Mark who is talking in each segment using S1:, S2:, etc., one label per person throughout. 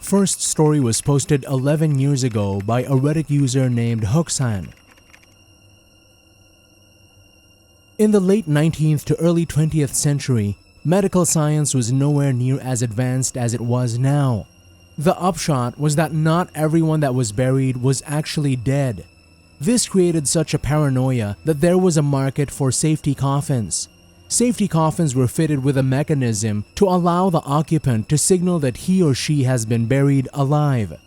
S1: First story was posted 11 years ago by a Reddit user named Hooksan. In the late 19th to early 20th century, medical science was nowhere near as advanced as it was now. The upshot was that not everyone that was buried was actually dead. This created such a paranoia that there was a market for safety coffins. Safety coffins were fitted with a mechanism to allow the occupant to signal that he or she has been buried alive.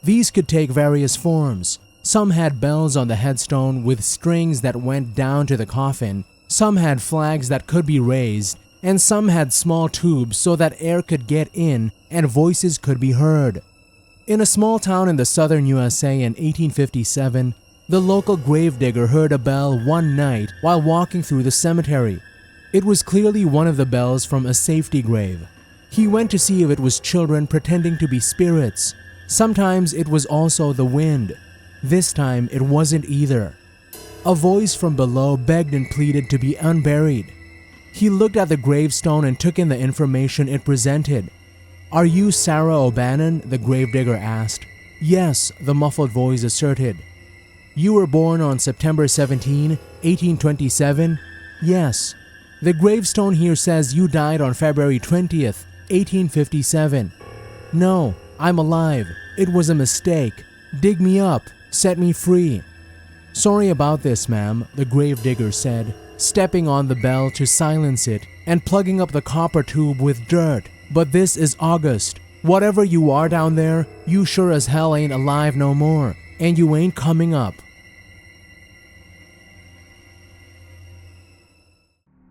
S1: These could take various forms. Some had bells on the headstone with strings that went down to the coffin, some had flags that could be raised, and some had small tubes so that air could get in and voices could be heard. In a small town in the southern USA in 1857, the local gravedigger heard a bell one night while walking through the cemetery. It was clearly one of the bells from a safety grave. He went to see if it was children pretending to be spirits. Sometimes it was also the wind. This time it wasn't either. A voice from below begged and pleaded to be unburied. He looked at the gravestone and took in the information it presented. "Are you Sarah O'Bannon?" the gravedigger asked. "Yes," the muffled voice asserted. "You were born on September 17, 1827? "Yes." "The gravestone here says you died on February 20th, 1857. "No, I'm alive. It was a mistake. Dig me up. Set me free." "Sorry about this, ma'am," the gravedigger said, stepping on the bell to silence it and plugging up the copper tube with dirt. "But this is August. Whatever you are down there, you sure as hell ain't alive no more, and you ain't coming up."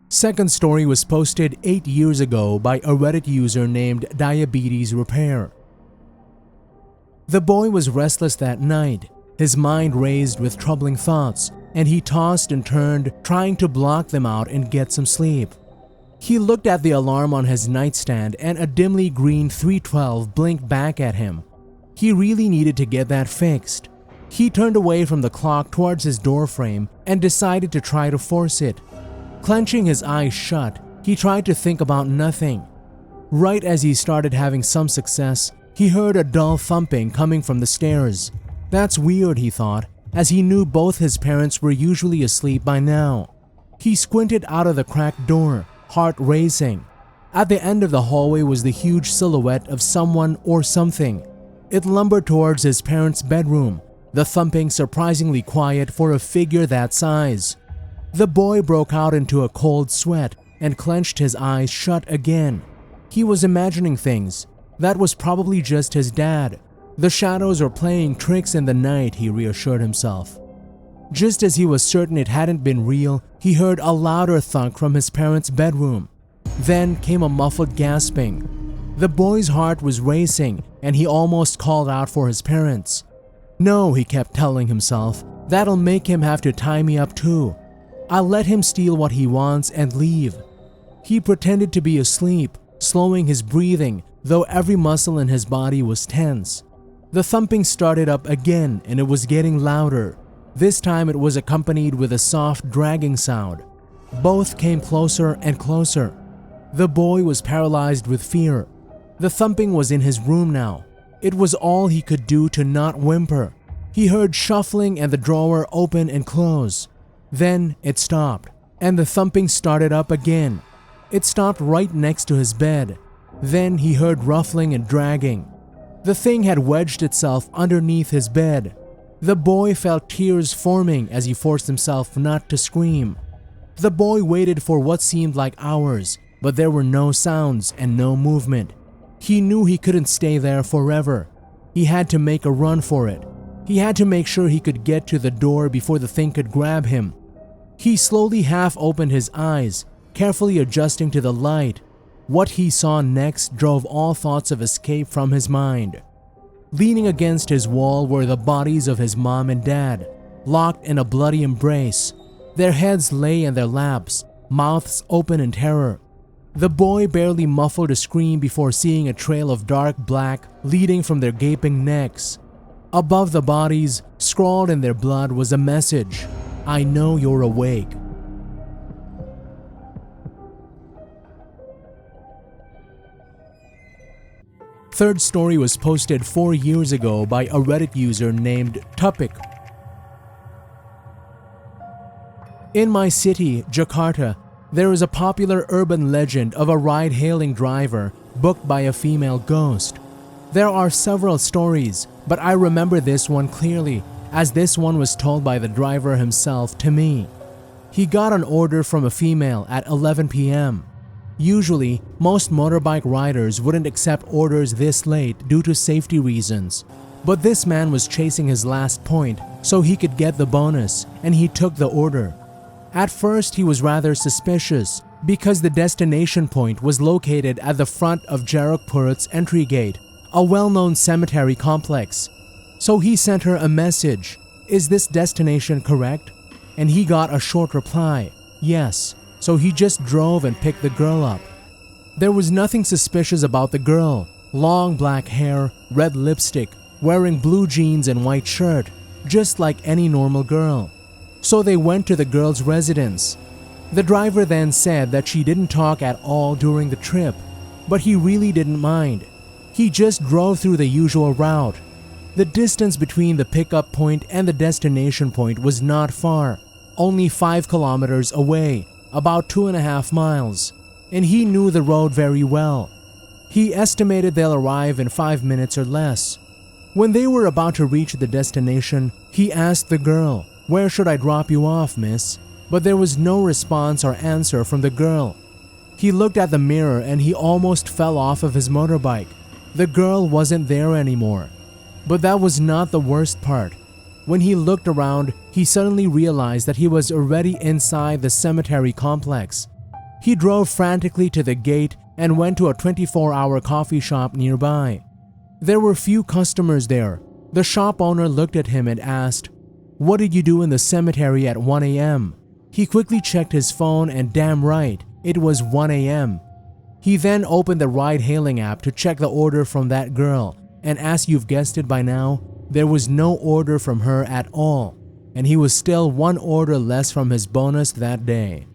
S1: Second story was posted 8 years ago by a Reddit user named Diabetes Repair. The boy was restless that night, his mind raised with troubling thoughts, and he tossed and turned, trying to block them out and get some sleep. He looked at the alarm on his nightstand and a dimly green 312 blinked back at him. He really needed to get that fixed. He turned away from the clock towards his doorframe and decided to try to force it. Clenching his eyes shut, he tried to think about nothing. Right as he started having some success, he heard a dull thumping coming from the stairs. That's weird, he thought, as he knew both his parents were usually asleep by now. He squinted out of the cracked door, heart racing. At the end of the hallway was the huge silhouette of someone or something. It lumbered towards his parents' bedroom, the thumping surprisingly quiet for a figure that size. The boy broke out into a cold sweat and clenched his eyes shut again. He was imagining things. That was probably just his dad. The shadows were playing tricks in the night, he reassured himself. Just as he was certain it hadn't been real, he heard a louder thunk from his parents' bedroom. Then came a muffled gasping. The boy's heart was racing, and he almost called out for his parents. "No," he kept telling himself, "that'll make him have to tie me up too. I'll let him steal what he wants and leave." He pretended to be asleep, slowing his breathing, though every muscle in his body was tense. The thumping started up again, and it was getting louder. This time it was accompanied with a soft dragging sound. Both came closer and closer. The boy was paralyzed with fear. The thumping was in his room now. It was all he could do to not whimper. He heard shuffling and the drawer open and close. Then it stopped, and the thumping started up again. It stopped right next to his bed. Then he heard ruffling and dragging. The thing had wedged itself underneath his bed. The boy felt tears forming as he forced himself not to scream. The boy waited for what seemed like hours, but there were no sounds and no movement. He knew he couldn't stay there forever. He had to make a run for it. He had to make sure he could get to the door before the thing could grab him. He slowly half opened his eyes, carefully adjusting to the light. What he saw next drove all thoughts of escape from his mind. Leaning against his wall were the bodies of his mom and dad, locked in a bloody embrace. Their heads lay in their laps, mouths open in terror. The boy barely muffled a scream before seeing a trail of dark black leading from their gaping necks. Above the bodies, scrawled in their blood, was a message: "I know you're awake." Third story was posted 4 years ago by a Reddit user named Tupik. In my city, Jakarta, there is a popular urban legend of a ride-hailing driver booked by a female ghost. There are several stories, but I remember this one clearly, as this one was told by the driver himself to me. He got an order from a female at 11 p.m. Usually, most motorbike riders wouldn't accept orders this late due to safety reasons. But this man was chasing his last point so he could get the bonus, and he took the order. At first, he was rather suspicious because the destination point was located at the front of Jarakpurut's entry gate, a well-known cemetery complex. So he sent her a message, "Is this destination correct?" And he got a short reply, "Yes." So he just drove and picked the girl up. There was nothing suspicious about the girl. Long black hair, red lipstick, wearing blue jeans and white shirt, just like any normal girl. So they went to the girl's residence. The driver then said that she didn't talk at all during the trip, but he really didn't mind. He just drove through the usual route. The distance between the pickup point and the destination point was not far, only 5 kilometers away, about 2.5 miles, and he knew the road very well. He estimated they'll arrive in 5 minutes or less. When they were about to reach the destination, he asked the girl, "Where should I drop you off, miss?" But there was no response or answer from the girl. He looked at the mirror and he almost fell off of his motorbike. The girl wasn't there anymore. But that was not the worst part. When he looked around, he suddenly realized that he was already inside the cemetery complex. He drove frantically to the gate and went to a 24-hour coffee shop nearby. There were few customers there. The shop owner looked at him and asked, "What did you do in the cemetery at 1 a.m.? He quickly checked his phone and damn right, it was 1 a.m. He then opened the ride-hailing app to check the order from that girl, and as you've guessed it by now, there was no order from her at all, and he was still 1 order less from his bonus that day.